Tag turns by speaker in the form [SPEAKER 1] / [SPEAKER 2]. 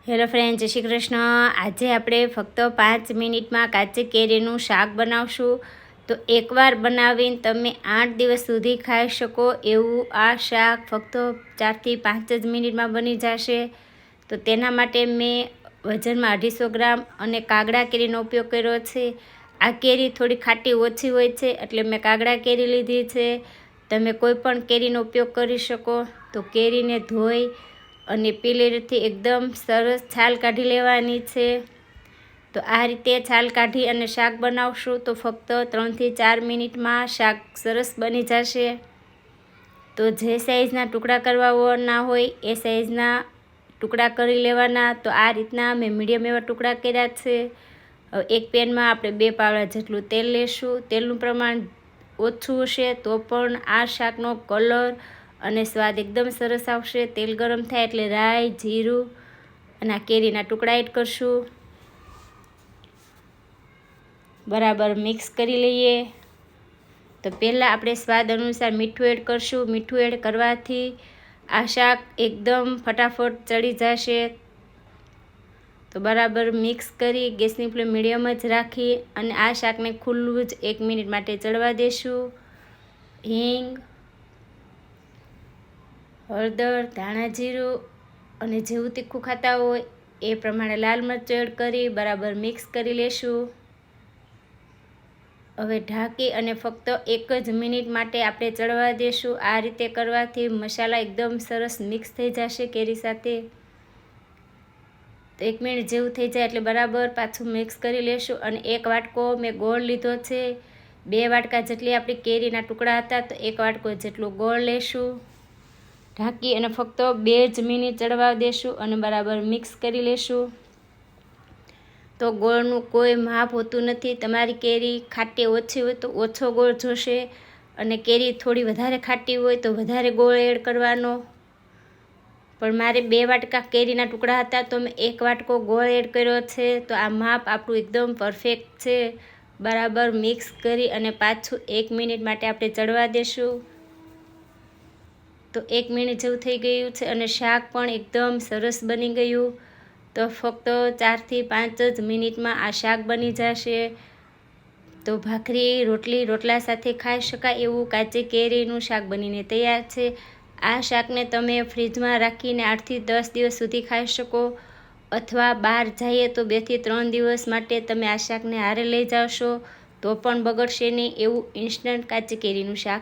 [SPEAKER 1] Hello friend, જય શ્રી કૃષ્ણ. આજે આપણે ફક્ત 5 મિનિટમાં કાચી કેરીનું શાક બનાવશું. તો એકવાર બનાવીને તમે 8 દિવસ સુધી ખાઈ શકો એવું આ શાક ફક્ત 4થી 5 જ મિનિટમાં બની જશે. તો તેના માટે મેં વજનમાં 250 ગ્રામ અને કાગડા કેરીનો ઉપયોગ કર્યો છે. આ કેરી થોડી ખાટી ઓછી હોય છે એટલે મેં કાગડા કેરી લીધી છે. તમે કોઈ પણ કેરીનો ઉપયોગ કરી શકો. તો કેરીને ધોઈ અને પીલેથી એકદમ સરસ છાલ કાઢી લેવાની છે. તો આ રીતે છાલ કાઢી અને શાક બનાવશું તો ફક્ત 3 થી 4 મિનિટમાં શાક સરસ બની જશે. તો જે સાઈઝના ટુકડા કરવાના હોય એ સાઈઝના ટુકડા કરી લેવાના. તો આ રીતના મેં મીડિયમ એવા ટુકડા કર્યા છે. એક પેનમાં આપણે 2 પાવડા જેટલું તેલ લેશું. તેલનું પ્રમાણ ઓછું હશે તો પણ આ શાકનો કલર અને સ્વાદ એકદમ સરસ આવશે. તેલ ગરમ થાય એટલે રાઈ, જીરું અને આ કેરીના ટુકડા એડ કરશું. બરાબર મિક્સ કરી લઈએ. તો પહેલાં આપણે સ્વાદ અનુસાર મીઠું એડ કરશું. મીઠું એડ કરવાથી આ શાક એકદમ ફટાફટ ચડી જશે. તો બરાબર મિક્સ કરી ગેસની ફ્લેમ મીડિયમ જ રાખી અને આ શાકને ખુલ્લું જ 1 મિનિટ માટે ચડવા દેશું. હિંગ, હળદર, ધાણા જીરું અને જેવું તીખું ખાતા હોય એ પ્રમાણે લાલ મરચું એડ કરી બરાબર મિક્સ કરી લેશું. હવે ઢાંકી અને ફક્ત 1 જ મિનિટ માટે આપણે ચડવા દેશું. આ રીતે કરવાથી મસાલા એકદમ સરસ મિક્સ થઈ જશે કેરી સાથે. તો 1 મિનિટ જેવું થઈ જાય એટલે બરાબર પાછું મિક્સ કરી લેશું. અને 1 વાટકો મેં ગોળ લીધો છે. 2 વાટકા જેટલી આપણી કેરીના ટુકડા હતા તો 1 વાટકો જેટલું ગોળ લેશું. ઢાંકી અને ફક્ત 2 જ મિનિટ ચડવા દેશું અને બરાબર મિક્સ કરી લેશું. તો ગોળનું કોઈ માપ હોતું નથી. તમારી કેરી ખાટી ઓછી હોય તો ઓછો ગોળ જોશે અને કેરી થોડી વધારે ખાટી હોય તો વધારે ગોળ એડ કરવાનો. પણ મારે 2 વાટકા કેરીના ટુકડા હતા તો મેં 1 વાટકો ગોળ એડ કર્યો છે. તો આ માપ આપણું એકદમ પરફેક્ટ છે. બરાબર મિક્સ કરી અને પાછું 1 મિનિટ માટે આપણે ચડવા દેશું. તો 1 મિનિટ જેવું થઈ ગયું છે અને શાક પણ એકદમ સરસ બની ગયું. તો ફક્ત 4 થી 5 જ મિનિટમાં આ શાક બની જશે. તો ભાખરી, રોટલી, રોટલા સાથે ખાઈ શકાય એવું કાચી કેરીનું શાક બનીને તૈયાર છે. આ શાકને તમે ફ્રીજમાં રાખીને 8 થી 10 દિવસ સુધી ખાઈ શકો અથવા બહાર જઈએ તો 2 થી 3 દિવસ માટે તમે આ શાકને હારે લઈ જાશો તો પણ બગડશે નહીં એવું ઇન્સ્ટન્ટ કાચી કેરીનું શાક